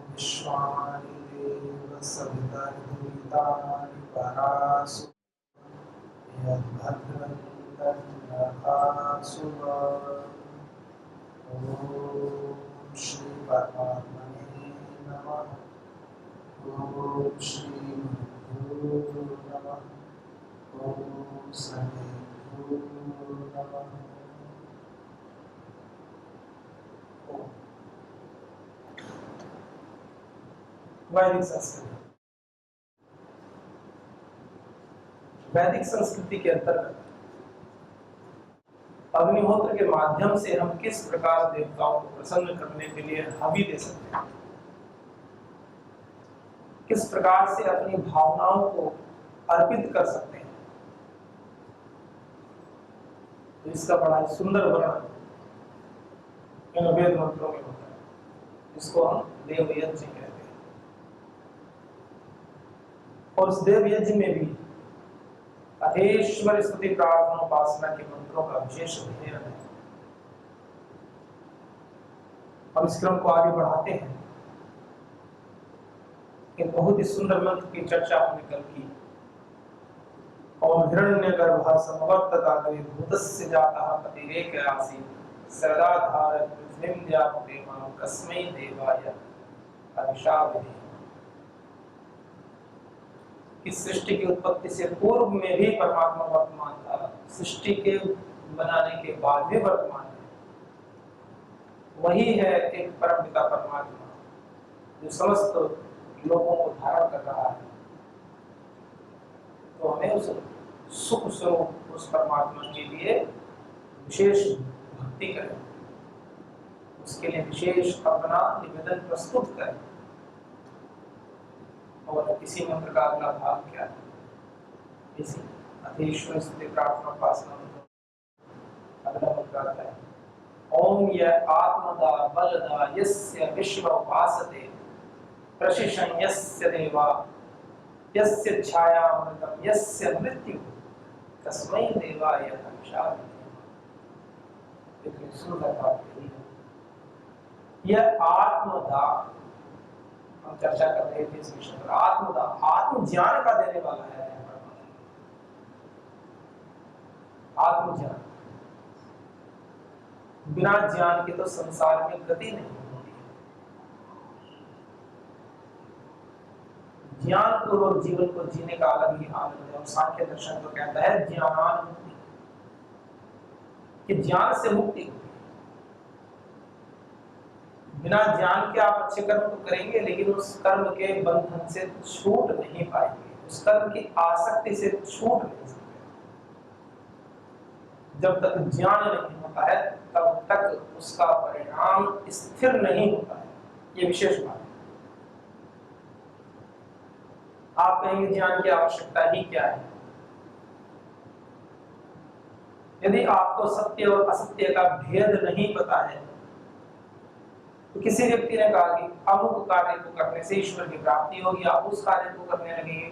विश्वानि देव सवितर्दुरितानि परासु यद्भद्रं तन्नभासु ॐ श्री परमात्मने नमः। ॐ श्री गुरुभ्यो नमः। ॐ सद्गुरुभ्यो नमः। वैदिक संस्कृति। वैदिक संस्कृति के अंतर्गत अग्निहोत्र के माध्यम से हम किस प्रकार देवताओं को प्रसन्न करने के लिए हवि दे सकते हैं, किस प्रकार से अपनी भावनाओं को अर्पित कर सकते हैं, तो इसका बड़ा ही सुंदर वर्णन इन वेद मंत्रों में होता है, जिसको हम देव यज्ञ कहते हैं। और उस देव यज्ञ में भी अधेश्वर स्तुति प्रार्थना उपासना के मंत्रों का विशेष अध्ययन है। हम इस क्रम को आगे बढ़ाते हैं। एक बहुत ही सुंदर मंत्र की चर्चा हमने कल की। ओम हिरण्यगर्भः समवर्तताग्रे भूतस्य जातः पतिरेक आसीत् सदाधार पृथ्वीं द्यापतेमां कस्मै देवाय अभिषाविधे। इस सृष्टि की उत्पत्ति से पूर्व में भी परमात्मा वर्तमान था, सृष्टि के बनाने के बाद भी वर्तमान है। वही है एक परमपिता परमात्मा जो समस्त लोगों को धारण कर रहा है। तो हमें उस सुख स्वरूप उस परमात्मा के लिए विशेष भक्ति करें, उसके लिए विशेष अपना निवेदन प्रस्तुत करें। और इसी मंत्र का अगला भाग क्या है? इसी अधीश्वर स्तुति प्रार्थना उपासना अगला मंत्र आता है। ओम यः आत्मदा बलदा यस्य विश्व उपासते प्रशिशं यस्य देवा यस्य छायामृतं यस्य मृत्यु तस्मै देवाय नमः। सुंदर बात है। यह आत्मदा, हम चर्चा कर रहे थे इस विषय पर। आत्मदा, आत्म ज्ञान का देने वाला है। आत्म ज्ञान, बिना ज्ञान के तो संसार में गति नहीं होती है। ज्ञान पूर्वक जीवन को जीने का अलग ही आनंद है। और सांख्य दर्शन तो कहता है ज्ञानानुमुक्ति, कि ज्ञान से मुक्ति होती है। बिना ज्ञान के आप अच्छे कर्म तो करेंगे, लेकिन उस कर्म के बंधन से छूट नहीं पाएंगे, उस कर्म की आसक्ति से छूट नहीं सकते। जब तक ज्ञान नहीं होता है तब तक उसका परिणाम स्थिर नहीं होता है। ये विशेष बात है। आप कहेंगे ज्ञान की आवश्यकता ही क्या है? यदि आपको सत्य और असत्य का भेद नहीं पता है, तो किसी व्यक्ति ने कहा कि अमुक कार्य को करने से ईश्वर की प्राप्ति होगी, आप उस कार्य को करने लगेंगे।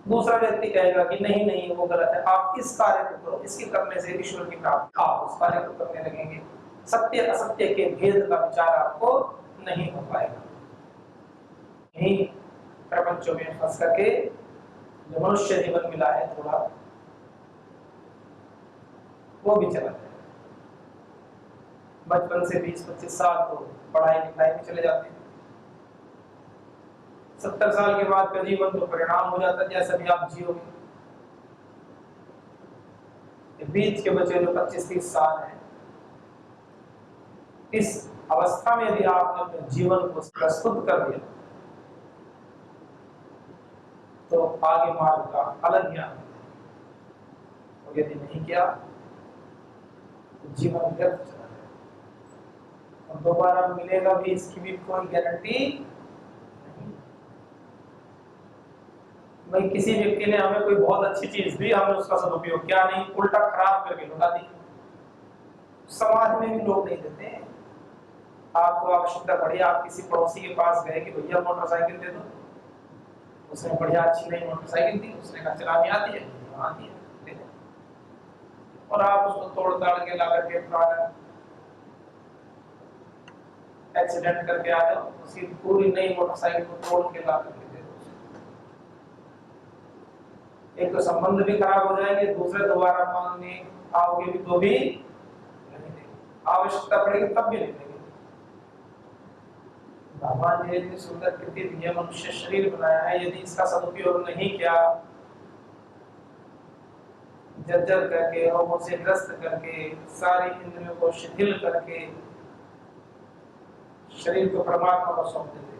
दूसरा व्यक्ति कहेगा कि नहीं नहीं वो गलत है, आप इस कार्य को करो, इसके करने से ईश्वर की प्राप्ति, आप उस कार्य को करने लगेंगे। सत्य असत्य के भेद का विचार आपको नहीं हो पाएगा। यही प्रपंचों में फंस करके जो मनुष्य जीवन मिला है थोड़ा, वो भी चला जाए। बचपन से 20-25 साल तो पढ़ाई लिखाई में चले जाते हैं। 70 साल के बाद का जीवन तो परिणाम हो जाता है जैसा भी आप जियोगे। बीच के बचे जो 25-30 साल हैं, इस अवस्था में यदि आपने अपने जीवन को प्रस्तुत कर दिया तो आगे मार्ग का अलग ज्ञान है। और यदि नहीं किया तो जीवन व्यर्थ चला जाएगा और दोबारा मिलेगा भी, इसकी भी कोई गारंटी नहीं। भाई किसी व्यक्ति ने हमें कोई बहुत अच्छी चीज दी, हमने उसका सदुपयोग किया नहीं, उल्टा खराब करके लौटा दी। समाज में भी लोग नहीं देते हैं। आपको आवश्यकता पड़ी, आप किसी पड़ोसी के पास गए कि भैया मोटरसाइकिल दे दो, उसने बढ़िया अच्छी नई मोटरसाइकिल दी, उसने कहा चलानी आती है? आती है, दे दो। और आप उसको तोड़ ताड़ के ला करके पुराना एक्सीडेंट करके आ जाओ, उसकी पूरी नई मोटरसाइकिल को तोड़ के ला करके दे दो। एक तो संबंध भी खराब हो जाएंगे, दूसरे दोबारा मांगने आओगे भी तो भी नहीं देंगे, आवश्यकता पड़ेगी तब भी नहीं देंगे। भगवान ने इतनी सुंदर कृति दी है, मनुष्य शरीर बनाया है, यदि इसका सदुपयोग नहीं किया, जर्जर करके रोगों से ग्रस्त करके सारी इंद्रियों को शिथिल करके शरीर को परमात्मा को सौंप देते,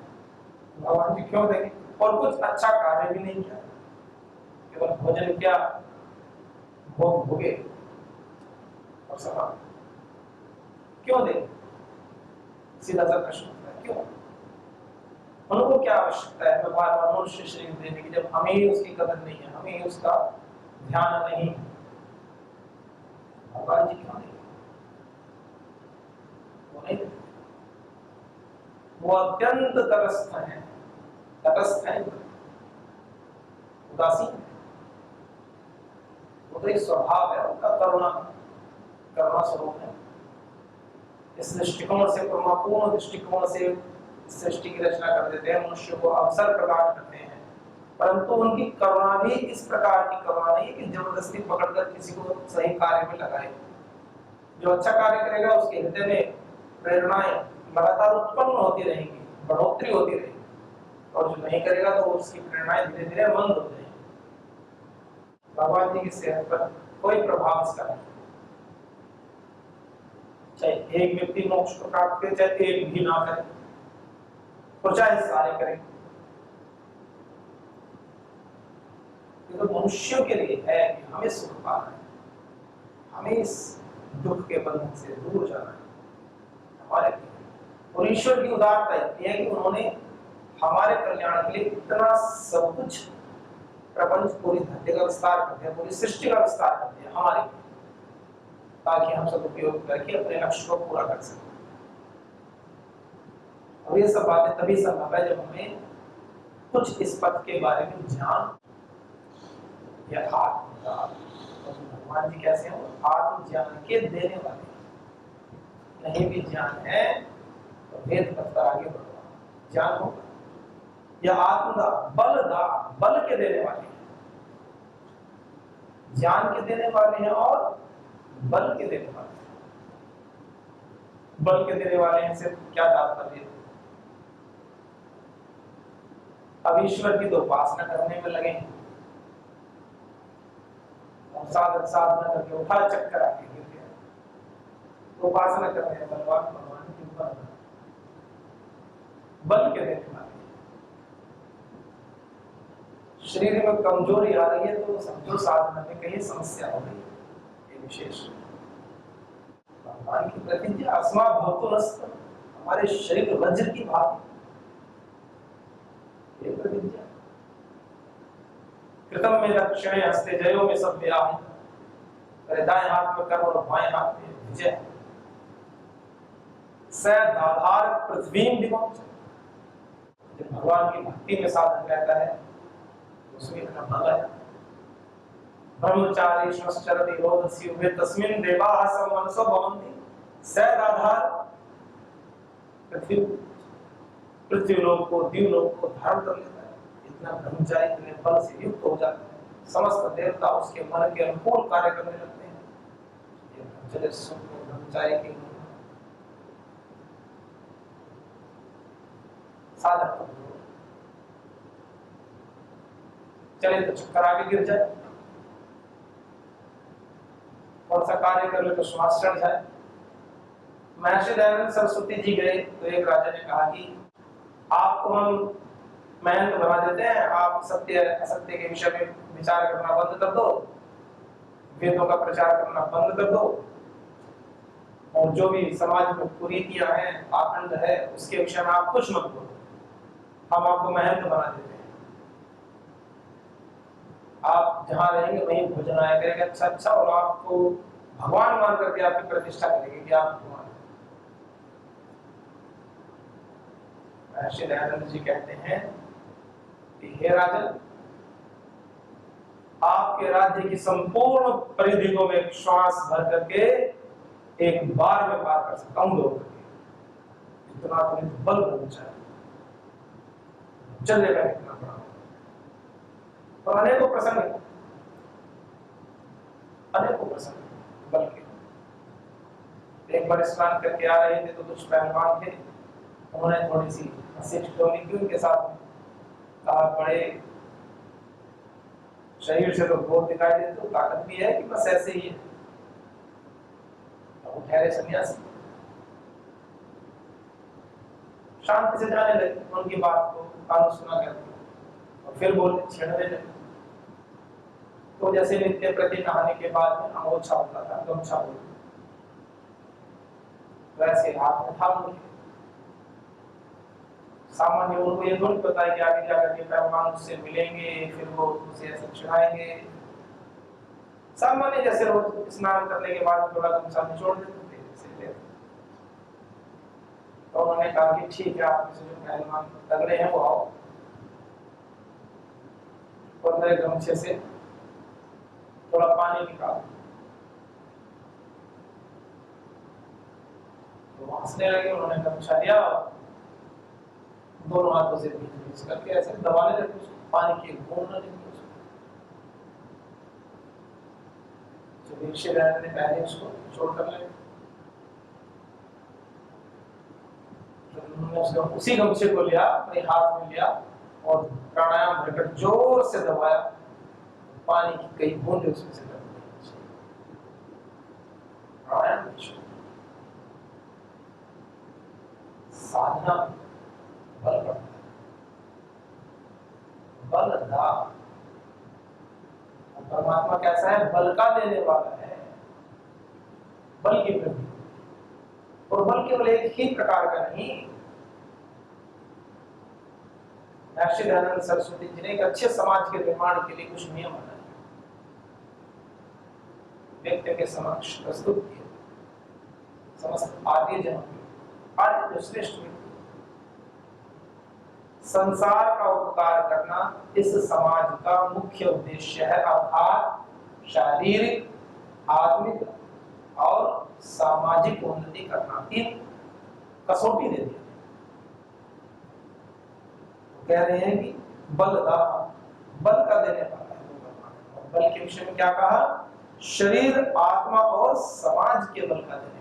भगवान जी क्यों देंगे? और कुछ अच्छा कार्य भी नहीं किया, केवल भोजन क्या, भोग भोगे और सभा, क्यों देंगे? सीधा सा प्रश्न होता है, क्यों? उनको क्या आवश्यकता है बार बार मनुष्य शरीर देने की, जब हमें ही उसकी कदर नहीं है, हमें ही उसका ध्यान नहीं, भगवान जी क्यों नहीं? वो नहीं, वो अत्यंत तटस्थ है, तटस्थ है, उदासीन, वो तो एक स्वभाव है उनका, करुणा स्वरूप है। इस दृष्टिकोण से, करुणापूर्ण दृष्टिकोण से सृष्टि की रचना कर देते हैं, मनुष्य को अवसर प्रदान करते हैं, परंतु उनकी करुणा भी इस प्रकार की करुणा नहीं कि जबरदस्ती पकड़कर किसी को सही कार्य में लगाए। जो अच्छा कार्य करेगा उसके हृदय में प्रेरणाएं लगातार उत्पन्न होती रहेंगी, बढ़ोतरी होती रहेगी, और जो नहीं करेगा तो उसकी प्रेरणाएं धीरे धीरे मंद हो जाएंगी। भगवान जी की सेहत पर कोई प्रभाव इसका नहीं, चाहे एक व्यक्ति मोक्ष को प्राप्त करे, चाहे एक भी ना करे, और चाहे सारे करें। ये तो मनुष्यों के लिए है कि हमें सुख पाना है, हमें इस दुख के बंधन से दूर जाना है, हमारे लिए। और ईश्वर की उदारता इतनी है कि उन्होंने हमारे कल्याण के लिए इतना सब कुछ, प्रपंच, पूरी धरती का विस्तार कर दिया, पूरी सृष्टि का विस्तार कर दिया हमारे लिए, ताकि हम सब उपयोग करके अपने लक्ष्य को पूरा कर सकें। और ये सब बातें तभी संभव है जब हमें कुछ इस पथ के बारे में ज्ञान यथार्थ। तो भगवान जी कैसे हैं? आत्म ज्ञान के देने वाले, नहीं भी ज्ञान है तो वेद पथ पर आगे बढ़ो, ज्ञान होगा। या आत्मदा, बलदा, बल के देने वाले, ज्ञान के देने वाले हैं और बल के देने वाले हैं। बल के देने वाले हैं से क्या तात्पर्य? अब ईश्वर की तो उपासना करने में लगे हैं, और साधना करके उठा चक्कर आके गिर गया, तो उपासना कर रहे हैं बलवान भगवान के ऊपर, बल के देने वाले। शरीर में कमजोरी आ रही है तो समझो साधना में कहीं समस्या हो रही है, ये विशेष भगवान की प्रतिज्ञा, अस्मा भवतु नस्त, हमारे शरीर वज्र की भांति, ये प्रतिज्ञा। कृतम में दक्षिणे हस्ते जयो में सब व्याह, मेरे दाएं हाथ में कर्म और बाएं हाथ में विजय। सदाधार पृथ्वी दिवम, जब भगवान की भक्ति में साधन रहता है उसमें इतना बल है। ब्रह्मचारी श्वश्चरति रोधस्य उभे तस्मिन् देवाः समनसो भवन्ति। सदाधार पृथ्वी लोक को, दिव्य लोक को धारण कर लेता है, इतना ब्रह्मचारी इतने बल से युक्त हो जाता है, समस्त देवता उसके मन के अनुकूल कार्य करने लगते हैं। ये ब्रह्मचारी की साधन, चले तो चक्कर आगे गिर जाए, कौन सा कार्य कर ले तो श्वास चढ़ जाए। महर्षि दयानंद सरस्वती जी गए तो एक राजा ने कहा कि आपको हम महंत बना देते हैं, आप सत्य असत्य के विषय में विचार करना बंद कर दो, वेदों का प्रचार करना बंद कर दो, और जो भी समाज में कुरीतियां हैं, आखंड है, उसके विषय में आप कुछ मत बोलो, हम आपको महंत बना देते हैं, आप जहां रहेंगे वहीं भोजन आया करेंगे अच्छा अच्छा, और आपको भगवान मान करके आपकी प्रतिष्ठा करेंगे कि आप भगवान। महर्षि दयानंद जी कहते हैं कि हे राजन, आपके राज्य की संपूर्ण परिधि को मैं श्वास भर करके एक बार में पार कर सकता हूं, दौड़ करके, दिमाग में बल बन जाए, चलेगा कितना बड़ा। और अनेकों प्रसंग बल के। एक बार स्नान करके आ रहे थे तो कुछ पहलवान थे, उन्होंने थोड़ी सी हंसी ठिठोली की उनके साथ में, कहा बड़े शरीर से तो बहुत दिखाई देते, तो ताकत भी है कि बस ऐसे ही है। तो ठहरे सन्यासी शांति से जाने लगे, उनकी बात को कानों सुना करके और फिर बोलते छेड़ने लगे। तो जैसे नित्य प्रति नहाने के बाद में अमोछा होता था, गमछा बोलते, वैसे हाथ में थाम लिए। सामान्य उनको ये थोड़ी पता है कि आगे जाकर के पहलवान उससे मिलेंगे, फिर वो उसे ऐसे छिड़ाएंगे। सामान्य जैसे रोज स्नान करने के बाद थोड़ा गमछा निचोड़ देते थे। तो उन्होंने कहा कि ठीक है, आप जो पहलवान तगड़े हैं वो आओ, और मेरे गमछे से थोड़ा पानी निकालो। तो हंसने लगे, उन्होंने गमछा लिया, दोनों हाथों से बीच करके ऐसे दबाने लगे उसको, पानी की बूंद न निकले उसको। तो ऋषिराज ने पहले उसको छोड़ कर ले, उसी गमछे को लिया, अपने हाथ में लिया और प्राणायाम भरकर जोर से दबाया, पानी की कई बूंदें उसमें से निकली। प्राणायाम साधना बल बढ़ता है, बल दा। परमात्मा कैसा है? बल का देने वाला है, बल की वृद्धि। और बल केवल एक ही प्रकार का नहीं। महर्षि दयानंद सरस्वती जी ने एक अच्छे समाज के निर्माण के लिए कुछ नियम बनाए, व्यक्ति के समक्ष प्रस्तुत किए, समस्त आर्य जनों के, आर्य जो श्रेष्ठ व्यक्ति, संसार का उपकार करना इस समाज का मुख्य उद्देश्य है, अर्थात शारीरिक, आत्मिक और सामाजिक उन्नति करना। तीन कसौटी दे दी। कह रहे हैं कि बलदाता, बल का देने वाला है। और बल के विषय में क्या कहा? शरीर, आत्मा और समाज के बल का देने वाला,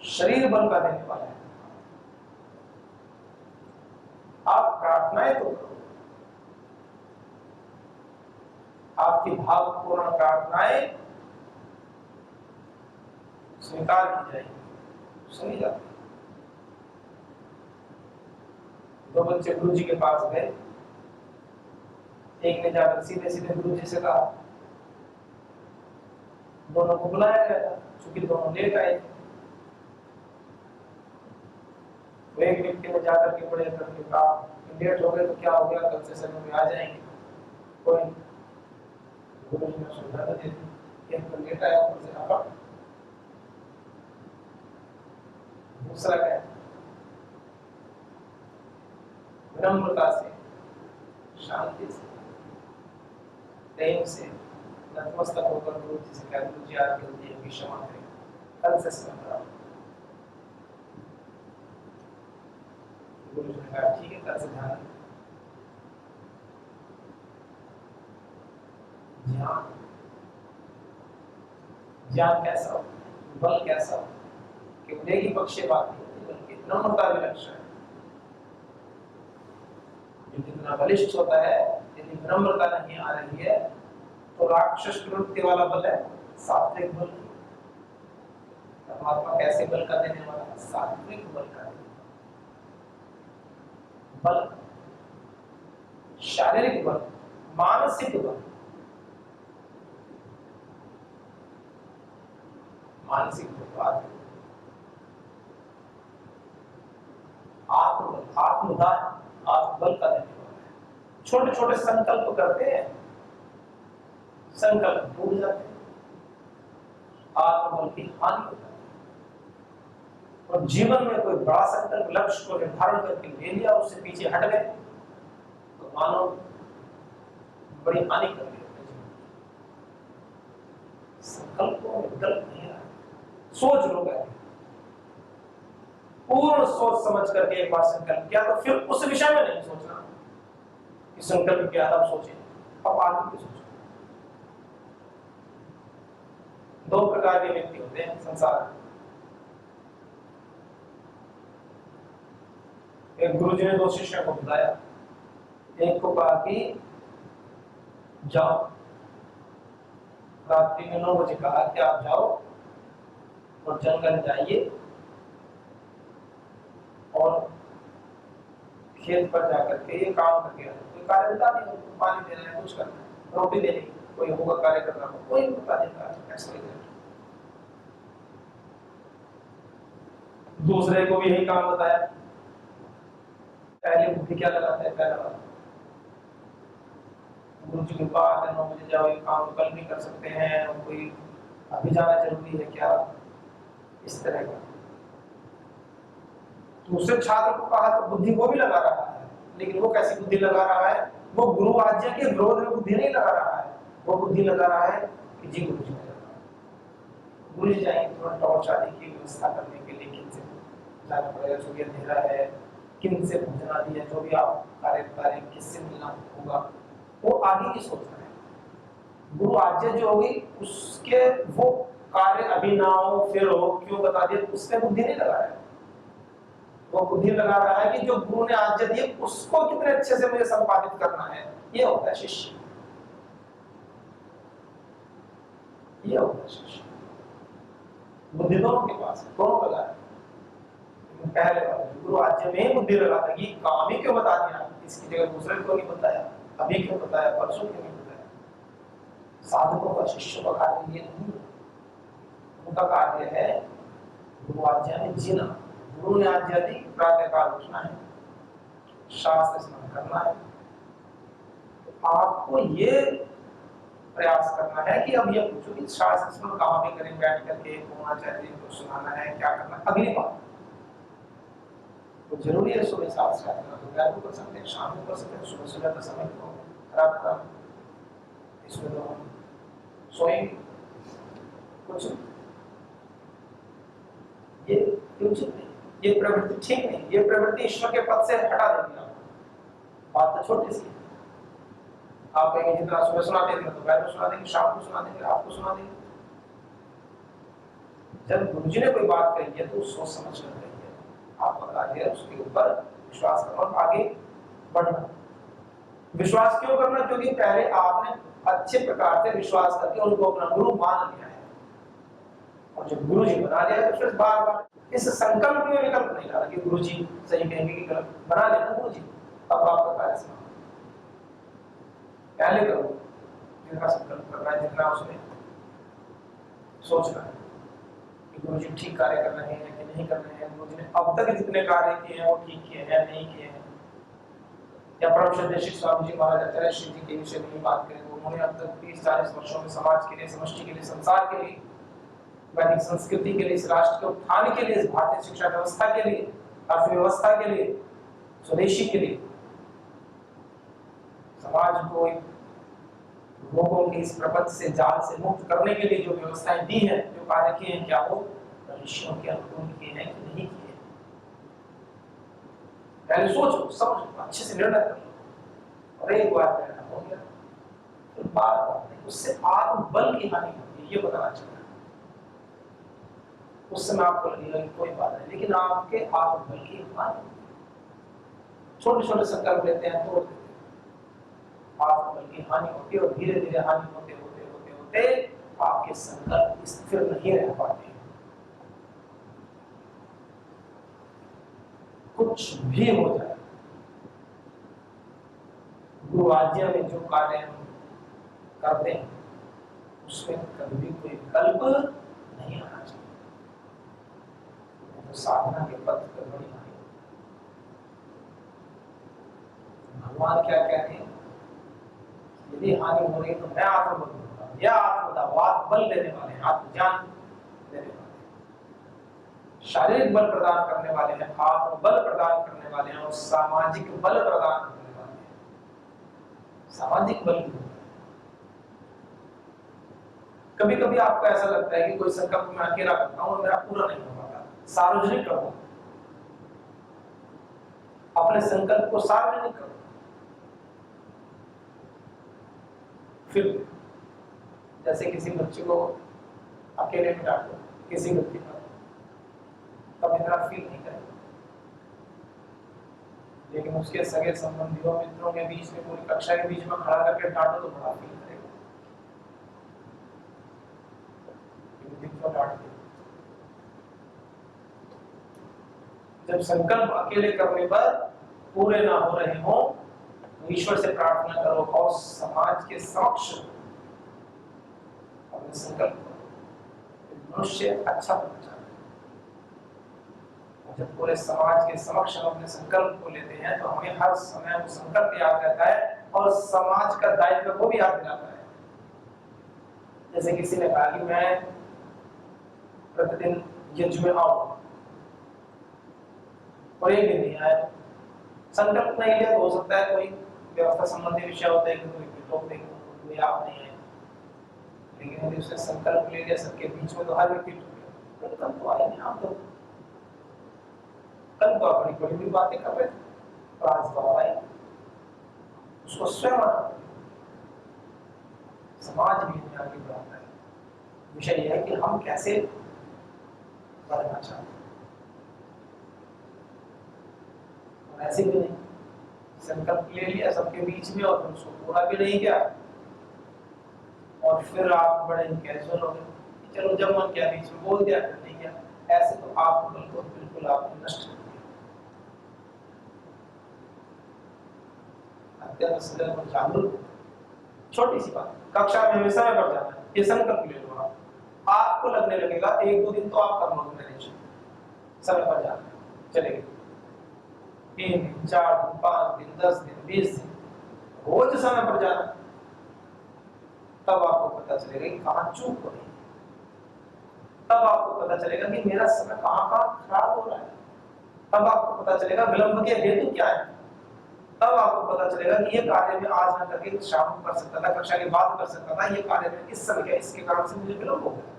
शरीर बल का देने वाला है। आप प्रार्थनाएं तो करो, आपकी भावपूर्ण प्रार्थनाएं स्वीकार की जाएगी, सुनी जाती। दो बच्चे गुरु जी के पास गए, एक ने जाकर सीधे सीधे गुरु जी से कहा, दोनों को बुलाया गया था, चूंकि दोनों लेट आए थे। तो एक व्यक्ति ने जाकर के बड़े करके कहा, लेट हो गए तो क्या हो गया, कल से समय में आ जाएंगे, कोई। गुरु जी ने सुविधा दे दी, एक तो लेट आया, ऊपर से आपा। दूसरा क्या? विनम्रता से, शांति से, प्रेम से नतमस्तक होकर गुरु जी से कहा, गुरु जी आज गलती है, क्षमा करें, कल से समय पर आओ। गुरु जी ने कहा ठीक है, कल से ध्यान। ज्ञान कैसा हो, बल कैसा हो, केवल एक ही पक्षीय बात नहीं, बल्कि नम्रता भी लक्ष्य है। जितना बलिष्ठ होता है, यदि विनम्रता नहीं आ रही है, तो राक्षस प्रवृत्ति वाला बल है, सात्विक बल। परमात्मा कैसे बल का देने वाला है? सात्विक बल का देने वाला बल, शारीरिक बल, मानसिक बल। मानसिक बल, आत्मबल, आत्मदान, आत्मबल का देने वाला है। छोटे छोटे संकल्प करते हैं, संकल्प टूट जाते हैं, आत्मबल की हानि होती है। और जीवन में कोई बड़ा संकल्प, लक्ष्य को निर्धारण करके ले लिया, उससे पीछे हट गए, तो मानो बड़ी हानि कर दी। संकल्पों में विकल्प नहीं रहा, सोच लो गए, पूर्ण सोच समझ करके एक बार संकल्प किया तो फिर उस विषय में नहीं सोचना कि संकल्प किया तब सोचे, अब आगे की सोचो। दो प्रकार के व्यक्ति होते हैं संसार में। एक गुरु जी ने दो शिष्यों को बताया, एक को कहा कि जाओ, रात्रि में 9 बजे कहा कि आप जाओ और जंगल जाइए और खेत पर जाकर के ये काम करके आए। कोई कार्य बता नहीं, पानी देना है, कुछ करना है, रोटी देनी, कोई होगा कार्य करना हो, कोई बता देगा ऐसा। दूसरे को भी यही काम बताया। पहले बुद्धि क्या लगाता है, पहला बात गुरु जी की बात है 9 बजे जाओ, ये काम कल भी कर सकते हैं, और कोई अभी जाना जरूरी है क्या, इस तरह का। दूसरे छात्र को कहा तो बुद्धि वो भी लगा रहा है, लेकिन वो कैसी बुद्धि लगा रहा है, वो गुरु आज्ञा के विरोध में बुद्धि नहीं लगा रहा है, वो बुद्धि लगा रहा है कि जी गुरु जी गुरु जी जाएंगे थोड़ा टॉर्च आदि की व्यवस्था करने के लिए, किन से जाना पड़ेगा, जो भी अंधेरा है, किन से भोजन आदि है, जो भी आप कार्य बता रहे हैं, किससे मिलना होगा, वो आगे की सोच रहे हैं। गुरु आज्ञा जो होगी उसके वो कार्य अभी ना हो फिर हो, क्यों बता दिया, उससे बुद्धि नहीं लगा रहा है। वो बुद्धि लगा रहा है कि जो गुरु ने आज्ञा दी उसको कितने अच्छे से मुझे संपादित करना है। ये होता है शिष्य, ये होता है शिष्य। बुद्धि दोनों के पास है, दोनों लगा है। पहले गुरु आज्ञा में ही बुद्धि लगाता कि काम ही क्यों बता दिया, इसकी जगह दूसरे को नहीं बताया, अभी क्यों बताया, परसों क्यों नहीं बताया। साधकों का, शिष्यों का कार्य ये नहीं, उनका कार्य है गुरु आज्ञा में जीना। गुरु ने आज्ञा दी प्रातः काल उठना है, शास्त्र स्मरण करना है, तो आपको ये प्रयास करना है कि अब ये पूछो कि शास्त्र स्मरण कहाँ भी करें, बैठ करके होना चाहिए, तो सुनाना है, क्या करना है, अगली बात। तो जरूरी है सुबह 7 से करना, दोपहर को कर सकते हैं, शाम को कर सकते हैं, सुबह सुबह का समय को खराब खराब इसमें तो हम सोएंगे कुछ, ये उचित नहीं, ये प्रवृत्ति ठीक नहीं, ये प्रवृत्ति ईश्वर के पद से हटा देगी आपको। बात तो छोटी सी, आप कहेंगे जितना सुबह सुना देंगे दोपहर को सुना देंगे, शाम को सुना देंगे, रात को सुना देंगे। जब गुरुजी ने कोई बात कही है तो सोच समझ कर कही है, आपका कार्य है उसके ऊपर विश्वास करना और आगे बढ़ना। विश्वास क्यों करना, क्योंकि पहले आपने अच्छे प्रकार से विश्वास करके उनको अपना गुरु मान लिया है, और जब गुरु जी बना लिया है तो फिर बार बार इस संकल्प में विकल्प नहीं डाला कि गुरु जी सही कहेंगे कि गलत, बना लेना गुरु जी, अब आपका कार्य समाप्त। पहले करो जिनका संकल्प करना है, जितना उसमें सोचना है कि गुरु जी ठीक कार्य कर रहे हैं कि नहीं कर रहे हैं, गुरु जी ने अब तक जितने कार्य किए हैं वो ठीक किए हैं नहीं किए हैं। या परम श्रद्धेय स्वामी जी महाराज आचार्य श्री जी के विषय में बात करें तो उन्होंने अब तक 30-40 वर्षों में समाज के लिए, समष्टि के लिए, संसार के लिए, वैदिक संस्कृति के लिए, इस राष्ट्र के उत्थान के लिए, इस भारतीय शिक्षा व्यवस्था के लिए, अर्थव्यवस्था के लिए, स्वदेशी के लिए, समाज को लोगों के इस प्रपंच से, जाल से मुक्त करने के लिए जो व्यवस्थाएं दी हैं, जो कार्य किए हैं, क्या वो ऋषियों के अनुकूल किए हैं कि नहीं किए। पहले सोचो, समझो, अच्छे से निर्णय कर लो, और एक बार निर्णय हो गया फिर बार बार नहीं, उससे आत्मबल की हानि होती है, ये बताना चाहिए। उस समय आपको लगेगा कि कोई बात नहीं, लेकिन आपके आत्मबल की हानि, छोटे छोटे संकल्प लेते हैं तोड़ देते हैं, आत्मबल की हानि होती है, और धीरे धीरे हानि होते होते होते होते आपके संकल्प स्थिर नहीं रह पाते। कुछ भी हो जाए, गुरु आज्ञा में जो कार्य हम करते हैं उसमें कभी भी कोई विकल्प नहीं आना चाहिए, तो साधना के पथ पर बड़ी हानि। भगवान क्या कहते हैं, यदि हानि हो रही है तो मैं आत्मबल दूंगा, या आत्मबल देने वाले हैं, आत्मज्ञान देने वाले, शारीरिक बल प्रदान करने वाले हैं, आत्मबल प्रदान करने वाले हैं, और सामाजिक बल प्रदान करने वाले हैं। सामाजिक बल कभी कभी आपको ऐसा लगता है कि कोई संकल्प मैं अकेला करता हूं और मेरा पूरा नहीं हो पाता, सार्वजनिक करूं अपने संकल्प को सार्वजनिक करो। फिर जैसे किसी बच्चे को अकेले में डांटो, किसी व्यक्ति पर, तब इतना फील नहीं करेगा, लेकिन उसके सगे संबंधियों मित्रों के बीच में, पूरी कक्षा के बीच में खड़ा करके डांटो तो बड़ा फील करेगा। दिन को डांट दे। जब संकल्प अकेले करने पर पूरे ना हो रहे हो तो ईश्वर से प्रार्थना करो और समाज के समक्ष अपने संकल्प करो। मनुष्य अच्छा बनना चाहता है। जब पूरे समाज के समक्ष हम अपने संकल्प को लेते हैं तो हमें हर समय वो संकल्प याद रहता है और समाज का दायित्व को भी याद दिलाता है। जैसे किसी ने कहा कि मैं प्रतिदिन यज्ञ में आऊं और एक दिन नहीं आया, संकल्प नहीं लिया तो हो सकता है कोई व्यवस्था संबंधी विषय होता है कि कोई टोक देंगे आप नहीं आए, लेकिन यदि उसने संकल्प ले लिया सबके बीच में तो हर व्यक्ति टोक, कल तो आए नहीं आप, तो कल तो अपनी बड़ी बड़ी बातें कर रहे थे और आज तो आए, उसको स्वयं आना। समाज भी हमें आगे बढ़ाता है। विषय यह है कि हम कैसे बढ़ना चाहते हैं। और ऐसे भी नहीं संकल्प ले लिया सबके बीच में और उसको पूरा भी नहीं किया और फिर आप बड़े कैजुअल हो गए, चलो जब मन किया बीच में बोल दिया फिर नहीं किया। ऐसे तो आप बिल्कुल आपने नष्ट कर दिया। अत्यंत सजग और जागरूक, छोटी सी बात, कक्षा में हमें समय पर जाना है, ये संकल्प ले लो आप। आपको लगने लगेगा एक दो दिन तो आप कर लोगे मैनेज, समय पर जाना है, चलेगा 3 दिन 4 दिन 5 दिन 10 दिन 20 दिन, रोज समय पर जाना, तब आपको पता चलेगा कि कहाँ चूक हो रही है। तब आपको पता चलेगा कि मेरा समय कहाँ खराब हो रहा है। तब आपको पता चलेगा विलंब के हेतु क्या है। तब आपको पता चलेगा कि ये कार्य में आज न करके शाम को कर सकता था, कक्षा के बाद कर सकता था, ये कार्य में इस समय क्या इसके कारण से मुझे विलंब हो गया।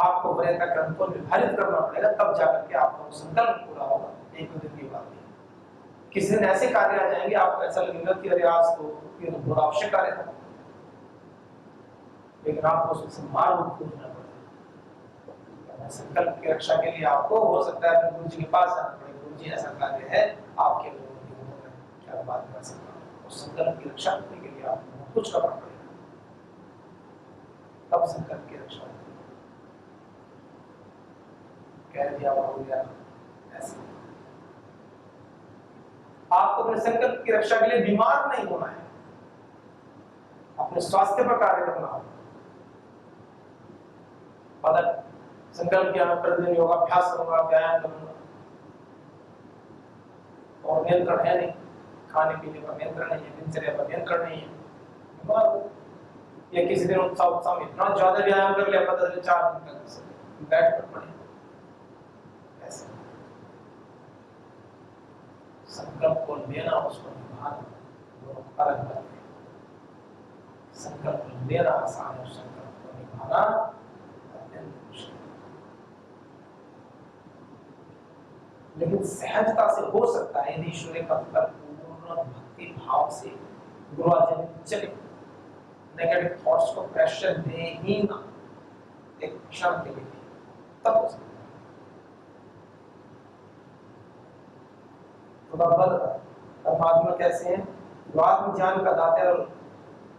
आपको वरीयता क्रम को निर्धारित करना पड़ेगा, तब जाकर के आपका संकल्प पूरा होगा। एक दिन की बात नहीं, किसी दिन ऐसे कार्य आ जाएंगे आपको ऐसा लगेगा कि अरे आज तो ये तो बड़ा आवश्यक कार्य था, लेकिन आपको उससे मार्ग खोजना पड़ेगा। संकल्प की रक्षा के लिए आपको हो सकता है अपने गुरु जी के पास जाना पड़ेगा, गुरु जी ऐसा कार्य है आपके क्या बात कर सकता हूँ। उस संकल्प की रक्षा करने के लिए आपको कुछ करना पड़ेगा, तब संकल्प की रक्षा कह दिया हो गया। ऐसे आपको अपने संकल्प की रक्षा के लिए बीमार नहीं होना है, अपने स्वास्थ्य पर कार्य करना होगा। मतलब संकल्प किया मैं प्रतिदिन योगाभ्यास करूंगा, व्यायाम करूंगा, और नियंत्रण है नहीं, खाने पीने पर नियंत्रण नहीं है, दिनचर्या पर नियंत्रण नहीं है, या किसी दिन उत्साह में इतना ज्यादा व्यायाम कर लिया पता चले 4 दिन तक बैठ पर पड़े। ऐसे संकल्प को लेना उसको निभाना दोनों अलग बात है। संकल्प लेना आसान है, संकल्प को निभाना अत्यंत मुश्किल। लेकिन सहजता से हो सकता है यदि ईश्वरीय पथ पर पूर्ण भक्ति भाव से गुरुआचरण चले, नेगेटिव थॉट्स को प्रेशर दे ही ना एक क्षण के लिए, तब हो सकता है। परमात्मा कैसे हैं? आत्म ज्ञान का दाता और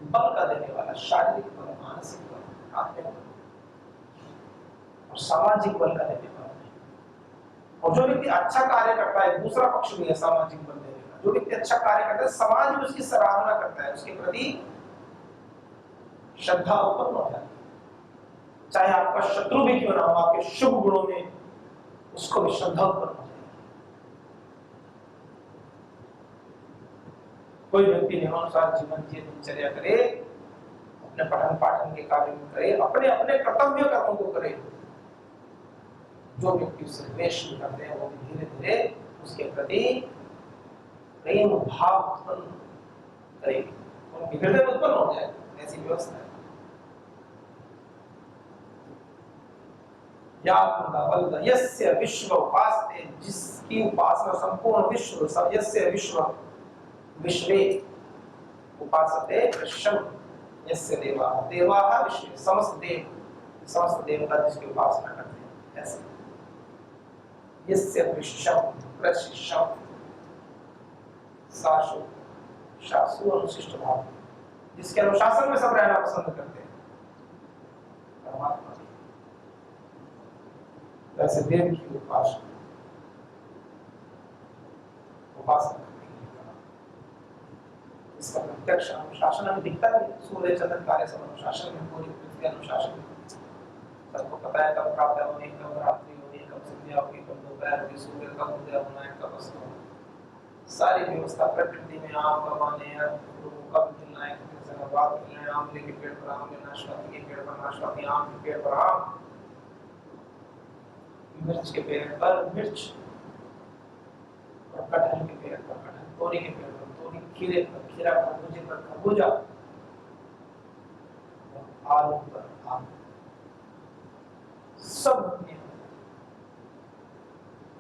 बल का देने वाला, शारीरिक बल, मानसिक बल, आत्मिक बल और सामाजिक बल का देने वाला। और जो व्यक्ति अच्छा कार्य करता है, दूसरा पक्ष भी है सामाजिक बल देने का। जो व्यक्ति अच्छा कार्य करता है समाज में उसकी सराहना करता है, उसके प्रति श्रद्धा उत्पन्न हो जाती है। चाहे आपका शत्रु भी क्यों ना हो, आपके शुभ गुणों में उसको भी श्रद्धा उत्पन्न हो जाती है। कोई व्यक्ति नियमानुसार जीवन जिए, दिनचर्या करे, अपने पठन पाठन के कार्य में करे, अपने अपने कर्तव्य कर्मों को करे, जो व्यक्ति उससे द्वेष करते हैं वो धीरे धीरे उसके प्रति प्रेम भाव उत्पन्न करेगी, उनके हृदय में उत्पन्न हो जाए। ऐसी व्यवस्था है। या बलद यस्य विश्व उपासते, जिसकी उपासना संपूर्ण विश्व, सब यस्य विश्व विश्वे उपासते कृष्ण, यस्य देवाः देवाः विश्वे, समस्त देव, समस्त देवता जिसकी उपासना करते हैं, ऐसे यस्य विश्व प्रशिष्यम साशु शासु अनुशिष्ट भाव, जिसके अनुशासन में सब रहना पसंद करते हैं, परमात्मा वैसे देव की उपासना करने के लिए कहा। इसका प्रत्यक्ष अनुशासन हमें दिखता है, सूर्य चंद्र तारे सब अनुशासन में, पूरी पृथ्वी अनुशासन में, सबको पता है कब प्रातः होनी, कब रात्रि होनी, कब संध्या होगी, कब दोपहर होगी, सूर्य कब उदय होना है, कब अस्त होना है, सारी व्यवस्था प्रकृति में। आम कब आने हैं, कब खिलना है, कितने समय बाद खिलना है, आमले के पेड़ पर आम, नाशपाती के पेड़ पर नाशपाती, आम के पेड़ पर आम, मिर्च के पेड़ पर मिर्च, और कटहल के पेड़ पर कटहल, तोरी के पेड़ पर तोरी, खीरे पर खीरा, खरबूजे पर खरबूजा, आलू पर आलू, सब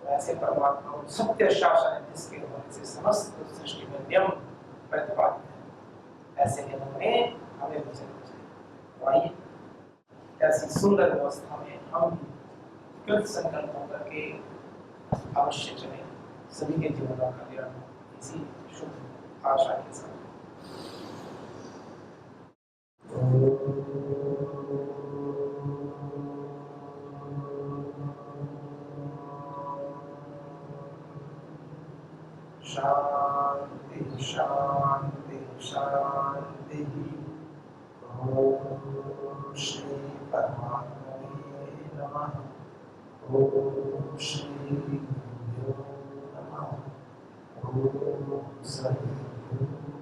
ऐसे परमात्मा और सत्य शासन है जिसके होने से समस्त सृष्टि में नियम प्रतिपादित है, ऐसे नियमों में हमें बचना चाहिए। तो आइए ऐसी सुंदर व्यवस्था में हम कृत संकल्प होकर के अवश्य चले, सभी के जीवन का कल्याण हो, इसी शुभ आशा के साथ। शांति शांति शांति। ओम श्री परमात्मने नमः। ओम श्री गुरुभ्यो नमः। ओम सद्गुरु